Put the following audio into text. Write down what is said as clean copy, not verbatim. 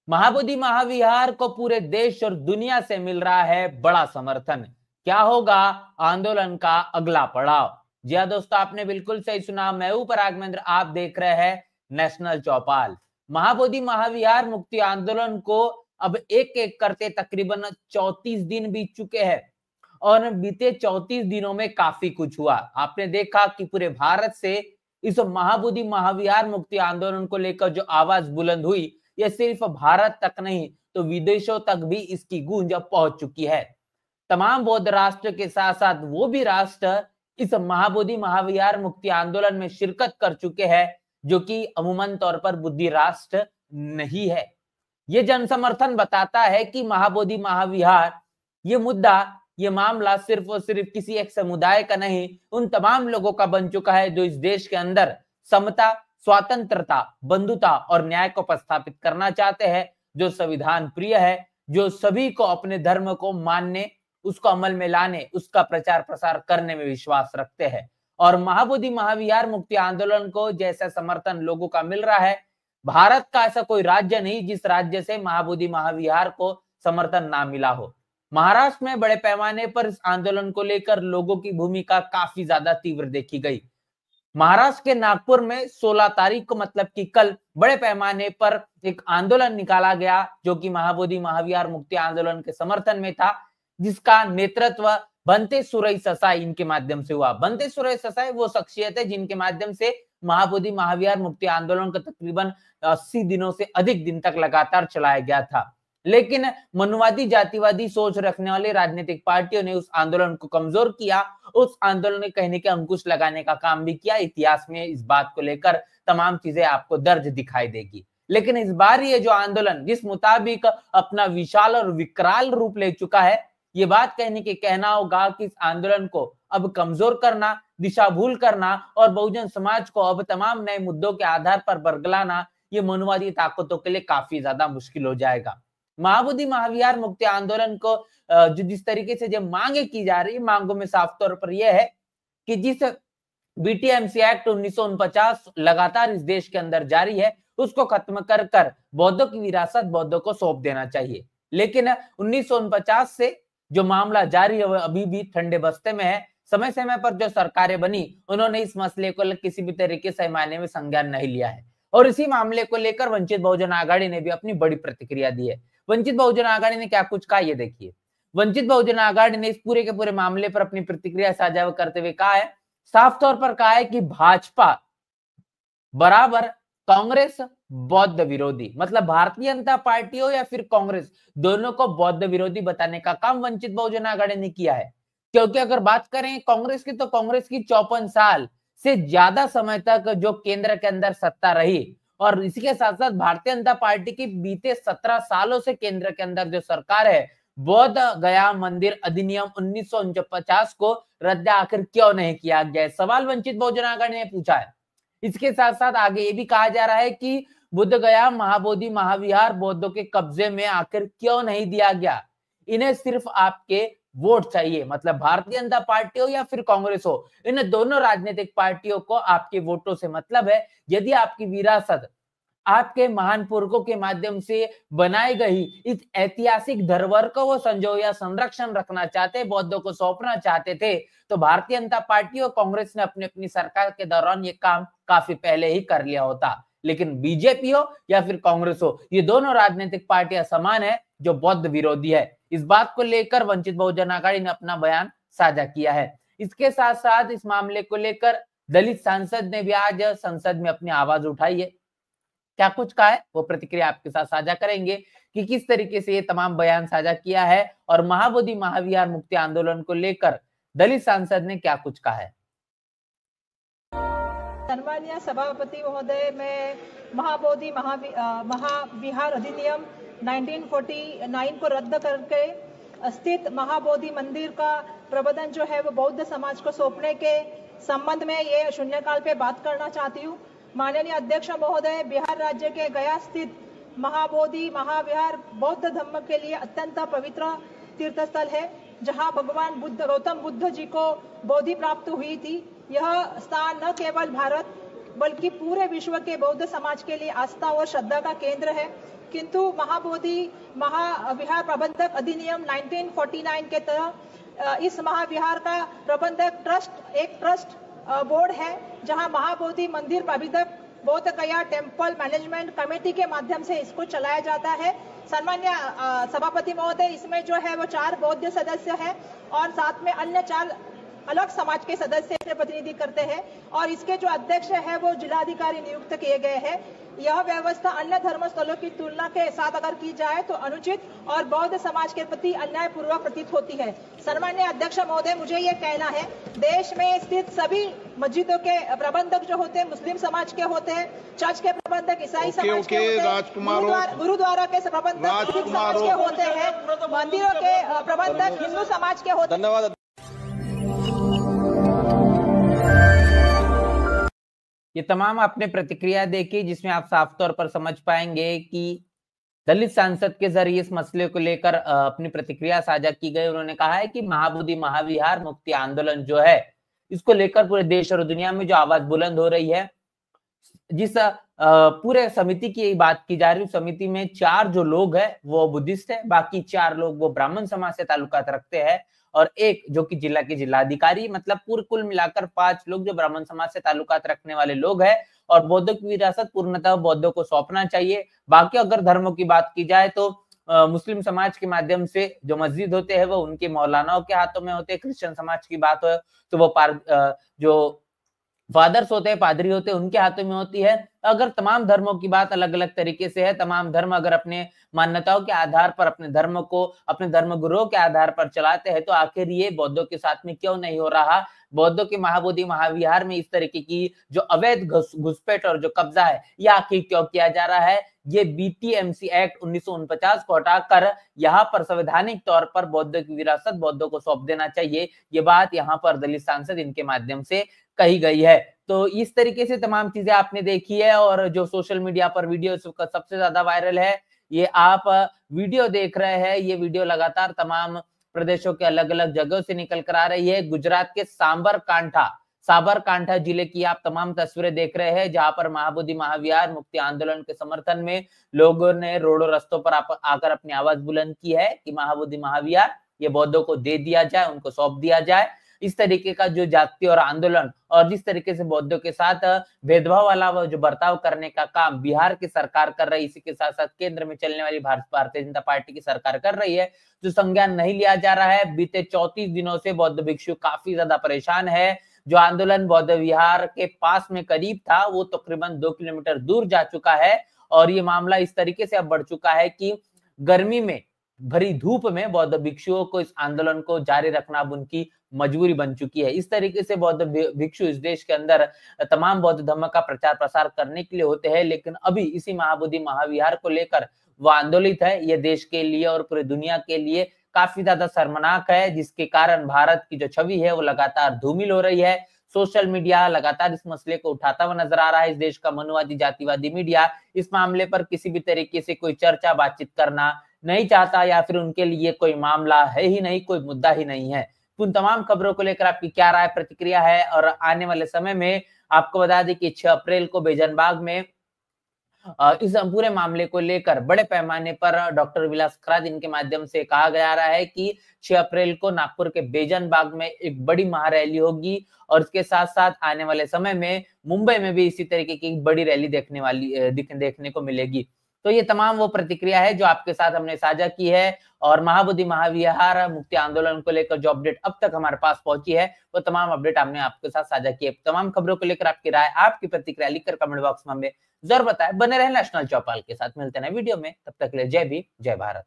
महाबोधि महाविहार को पूरे देश और दुनिया से मिल रहा है बड़ा समर्थन। क्या होगा आंदोलन का अगला पड़ाव? जी हाँ दोस्तों, आपने बिल्कुल सही सुना। मैं हूं पराग महेंद्र, आप देख रहे हैं नेशनल चौपाल। महाबोधि महाविहार मुक्ति आंदोलन को अब एक एक करते तकरीबन 34 दिन बीत चुके हैं और बीते 34 दिनों में काफी कुछ हुआ। आपने देखा कि पूरे भारत से इस महाबोधि महाविहार मुक्ति आंदोलन को लेकर जो आवाज बुलंद हुई, यह सिर्फ भारत तक नहीं तो विदेशों तक भी इसकी गूंज अब पहुंच चुकी है। तमाम बौद्ध राष्ट्र के साथ साथ वो भी राष्ट्र इस महाबोधि महाविहार मुक्ति आंदोलन में शिरकत कर चुके हैं जो कि अमूमन तौर पर बुद्धि राष्ट्र नहीं है। ये जनसमर्थन बताता है कि महाबोधि महाविहार, ये मुद्दा, ये मामला सिर्फ और सिर्फ किसी एक समुदाय का नहीं, उन तमाम लोगों का बन चुका है जो इस देश के अंदर समता, स्वतंत्रता, बंधुता और न्याय को प्रस्थापित करना चाहते हैं, जो संविधान प्रिय है, जो सभी को अपने धर्म को मानने, उसको अमल में लाने, उसका प्रचार प्रसार करने में विश्वास रखते हैं। और महाबोधि महाविहार मुक्ति आंदोलन को जैसा समर्थन लोगों का मिल रहा है, भारत का ऐसा कोई राज्य नहीं जिस राज्य से महाबोधि महाविहार को समर्थन ना मिला हो। महाराष्ट्र में बड़े पैमाने पर इस आंदोलन को लेकर लोगों की भूमिका काफी ज्यादा तीव्र देखी गई। महाराष्ट्र के नागपुर में 16 तारीख को, मतलब कि कल, बड़े पैमाने पर एक आंदोलन निकाला गया जो कि महाबोधि महाविहार मुक्ति आंदोलन के समर्थन में था, जिसका नेतृत्व बंते सुरई ससाई इनके माध्यम से हुआ। बंते सुरई ससाई वो शख्सियत है जिनके माध्यम से महाबोधि महाविहार मुक्ति आंदोलन को तकरीबन 80 दिनों से अधिक दिन तक लगातार चलाया गया था। लेकिन मनुवादी जातिवादी सोच रखने वाले राजनीतिक पार्टियों ने उस आंदोलन को कमजोर किया, उस आंदोलन ने कहने के अंकुश लगाने का काम भी किया। इतिहास में इस बात को लेकर तमाम चीजें आपको दर्ज दिखाई देगी। लेकिन इस बार ये जो आंदोलन जिस मुताबिक अपना विशाल और विकराल रूप ले चुका है, ये बात कहने के कहना होगा कि इस आंदोलन को अब कमजोर करना, दिशा भूल करना और बहुजन समाज को अब तमाम नए मुद्दों के आधार पर बरगलाना, ये मनुवादी ताकतों के लिए काफी ज्यादा मुश्किल हो जाएगा। महाबोधि महाविहार मुक्ति आंदोलन को जो जिस तरीके से जब मांगे की जा रही है, मांगों में साफ तौर पर यह है कि जिस बीटीएमसी एक्ट 1949 लगातार इस देश के अंदर जारी है, उसको खत्म कर कर बौद्धों की विरासत बौद्धों को सौंप देना चाहिए। लेकिन 1949 से जो मामला जारी है वह अभी भी ठंडे बस्ते में है। समय समय पर जो सरकारें बनी, उन्होंने इस मसले को किसी भी तरीके से मायने में संज्ञान नहीं लिया है और इसी मामले को लेकर वंचित बहुजन आघाड़ी ने भी अपनी बड़ी प्रतिक्रिया दी है। वंचित बहुजन आघाड़ी ने क्या कुछ कहा, ये देखिए। वंचित बहुजन आघाड़ी ने इस पूरे के पूरे मामले पर अपनी प्रतिक्रिया साझा करते हुए कहा है, साफ तौर पर कहा है कि भाजपा बराबर कांग्रेस बौद्ध विरोधी, मतलब भारतीय जनता पार्टी हो या फिर कांग्रेस, दोनों को बौद्ध विरोधी बताने का काम वंचित बहुजन आघाड़ी ने किया है। क्योंकि अगर बात करें कांग्रेस की, तो कांग्रेस की 54 साल से ज्यादा समय तक जो केंद्र के अंदर सत्ता रही और इसी के साथ साथ भारतीय जनता पार्टी की बीते 17 सालों से केंद्र के अंदर जो सरकार है, बौद्ध गया मंदिर अधिनियम 1949 को रद्द आखिर क्यों नहीं किया गया, सवाल वंचित बहुजन आघाड़ी ने पूछा है। इसके साथ साथ आगे ये भी कहा जा रहा है कि बुद्ध गया महाबोधि महाविहार बौद्धों के कब्जे में आखिर क्यों नहीं दिया गया, इन्हें सिर्फ आपके वोट चाहिए, मतलब भारतीय जनता पार्टी हो या फिर कांग्रेस हो, इन दोनों राजनीतिक पार्टियों को आपके वोटों से मतलब है। यदि आपकी विरासत आपके महान पुरखों के माध्यम से बनाई गई इस ऐतिहासिक धरोहर को वो संजो या संरक्षण रखना चाहते, बौद्धों को सौंपना चाहते थे, तो भारतीय जनता पार्टी और कांग्रेस ने अपनी अपनी सरकार के दौरान ये काम काफी पहले ही कर लिया होता। लेकिन बीजेपी हो या फिर कांग्रेस हो, ये दोनों राजनीतिक पार्टियां समान है जो बौद्ध विरोधी है। इस बात को लेकर वंचित बहुजन आघाड़ी ने अपना बयान साझा किया है। इसके साथ साथ इस मामले को लेकर दलित सांसद ने भी आज संसद में अपनी आवाज उठाई है। क्या कुछ कहा है वो प्रतिक्रिया आपके साथ साझा करेंगे कि किस तरीके से ये तमाम बयान साझा किया है और महाबोधि महाविहार मुक्ति आंदोलन को लेकर दलित सांसद ने क्या कुछ कहा है। सम्मानीय सभापति महोदय, मैं महाबोधि महाविहार अधिनियम 1949 को रद्द करके स्थित महाबोधि मंदिर का प्रबंधन जो है वो बौद्ध समाज को सौंपने के संबंध में ये शून्यकाल पे बात करना चाहती हूँ। माननीय अध्यक्ष महोदय, बिहार राज्य के गया स्थित महाबोधि महाविहार बौद्ध धर्म के लिए अत्यंत पवित्र तीर्थ स्थल है, जहां भगवान गौतम बुद्ध जी को बोधि प्राप्त हुई थी। यह स्थान न केवल भारत बल्कि पूरे विश्व के बौद्ध समाज के लिए आस्था और श्रद्धा का केंद्र है। किंतु महाबोधि महाविहार प्रबंधक अधिनियम 1949 के तहत इस महाविहार का प्रबंधक ट्रस्ट एक ट्रस्ट बोर्ड है, जहां महाबोधि मंदिर प्रबंधक बौद्ध गया टेम्पल मैनेजमेंट कमेटी के माध्यम से इसको चलाया जाता है। सम्मान्य सभापति महोदय, इसमें जो है वो 4 बौद्ध सदस्य हैं और साथ में अन्य 4 अलग समाज के सदस्य प्रतिनिधि करते हैं और इसके जो अध्यक्ष है वो जिलाधिकारी नियुक्त किए गए हैं। यह व्यवस्था अन्य धर्मस्थलों की तुलना के साथ अगर की जाए तो अनुचित और बौद्ध समाज के प्रति अन्यायपूर्वक प्रतीत होती है। सम्मान्य अध्यक्ष महोदय, मुझे ये कहना है, देश में स्थित सभी मस्जिदों के प्रबंधक जो होते हैं मुस्लिम समाज के होते हैं, चर्च के प्रबंधक ईसाई समाज के होते हैं, गुरुद्वारा के प्रबंधक सिख समाज के होते हैं, मंदिरों के प्रबंधक हिंदू समाज के होते हैं। धन्यवाद। ये तमाम आपने प्रतिक्रिया देखी, जिसमें आप साफ तौर पर समझ पाएंगे कि दलित सांसद के जरिए इस मसले को लेकर अपनी प्रतिक्रिया साझा की गई। उन्होंने कहा है कि महाबोधि महाविहार मुक्ति आंदोलन जो है, इसको लेकर पूरे देश और दुनिया में जो आवाज बुलंद हो रही है, जिस पूरे समिति की बात की जा रही है, समिति में 4 जो लोग हैं वो बुद्धिस्ट है, बाकी 4 लोग वो ब्राह्मण समाज से ताल्लुकात रखते हैं और एक जो कि जिला के जिलाधिकारी, मतलब पूरे कुल मिलाकर 5 लोग जो ब्राह्मण समाज से ताल्लुकात रखने वाले लोग हैं। और बौद्धों की विरासत पूर्णतः बौद्धों को सौंपना चाहिए। बाकी अगर धर्मों की बात की जाए तो मुस्लिम समाज के माध्यम से जो मस्जिद होते हैं वो उनके मौलानाओं के हाथों में होते हैं। क्रिश्चियन समाज की बात हो तो वो जो फादर्स होते हैं, पादरी होते हैं, उनके हाथों में होती है। अगर तमाम धर्मों की बात अलग अलग तरीके से है, तमाम धर्म अगर अपने मान्यताओं के आधार पर अपने धर्म को अपने धर्म गुरुओं के आधार पर चलाते हैं, तो आखिर ये बौद्धों के साथ में क्यों नहीं हो रहा? बौद्धों के महाबोधि महाविहार में इस तरीके की जो अवैध घुसपैठ और जो कब्जा है, ये आखिर क्यों किया जा रहा है? ये बीटीएमसी एक्ट 1949 को हटाकर यहाँ पर संवैधानिक तौर पर बौद्धों की विरासत बौद्धों को सौंप देना चाहिए। ये बात यहाँ पर दलित सांसद इनके माध्यम से कही गई है। तो इस तरीके से तमाम चीजें आपने देखी है और जो सोशल मीडिया पर वीडियो सबसे ज्यादा वायरल है, ये आप वीडियो देख रहे हैं। ये वीडियो लगातार तमाम प्रदेशों के अलग अलग जगहों से निकल कर आ रही है। गुजरात के साबरकांठा जिले की आप तमाम तस्वीरें देख रहे हैं, जहां पर महाबोधि महाविहार मुक्ति आंदोलन के समर्थन में लोगों ने रोडों रस्तों पर आकर अपनी आवाज बुलंद की है कि महाबोधि महाविहार ये बौद्धों को दे दिया जाए, उनको सौंप दिया जाए। इस तरीके का जो जाति और आंदोलन और जिस तरीके से बौद्धों के साथ भेदभाव वाला जो बर्ताव करने का काम बिहार की सरकार कर रही है, इसी के साथ साथ केंद्र में चलने वाली भारतीय जनता पार्टी की सरकार कर रही है, जो संज्ञान नहीं लिया जा रहा है। बीते 34 दिनों से बौद्ध भिक्षु काफी ज्यादा परेशान है। जो आंदोलन बौद्ध विहार के पास में करीब था, वो तकरीबन 2 किलोमीटर दूर जा चुका है और ये मामला इस तरीके से अब बढ़ चुका है कि गर्मी में भरी धूप में बौद्ध भिक्षुओं को इस आंदोलन को जारी रखना अब उनकी मजबूरी बन चुकी है। इस तरीके से बौद्ध भिक्षु इस देश के अंदर तमाम बौद्ध धर्म का प्रचार प्रसार करने के लिए होते हैं, लेकिन अभी इसी महाबोधि महाविहार को लेकर वो आंदोलित है। ये देश के लिए और पूरी दुनिया के लिए काफी ज्यादा शर्मनाक है, जिसके कारण भारत की जो छवि है वो लगातार धूमिल हो रही है। सोशल मीडिया लगातार इस मसले को उठाता हुआ नजर आ रहा है। इस देश का मनुवादी जातिवादी मीडिया इस मामले पर किसी भी तरीके से कोई चर्चा बातचीत करना नहीं चाहता, या फिर उनके लिए कोई मामला है ही नहीं, कोई मुद्दा ही नहीं है। उन तमाम खबरों को लेकर आपकी क्या राय प्रतिक्रिया है? और आने वाले समय में आपको बता दें कि 6 अप्रैल को बेजनबाग में इस पूरे मामले को लेकर बड़े पैमाने पर डॉक्टर विलास खराद इनके माध्यम से कहा जा रहा है कि 6 अप्रैल को नागपुर के बेजनबाग में एक बड़ी महारैली होगी और इसके साथ साथ आने वाले समय में मुंबई में भी इसी तरीके की बड़ी रैली देखने को मिलेगी। तो ये तमाम वो प्रतिक्रिया है जो आपके साथ हमने साझा की है और महाबोधि महाविहार मुक्ति आंदोलन को लेकर जो अपडेट अब तक हमारे पास पहुंची है, वो तमाम अपडेट हमने आपके साथ साझा की है। तमाम खबरों को लेकर आपकी राय, आपकी प्रतिक्रिया लिखकर कमेंट बॉक्स में हमें जरूर बताएं। बने रहे नेशनल चौपाल के साथ, मिलते हैं वीडियो में, तब तक के लिए जय भीम जय भारत।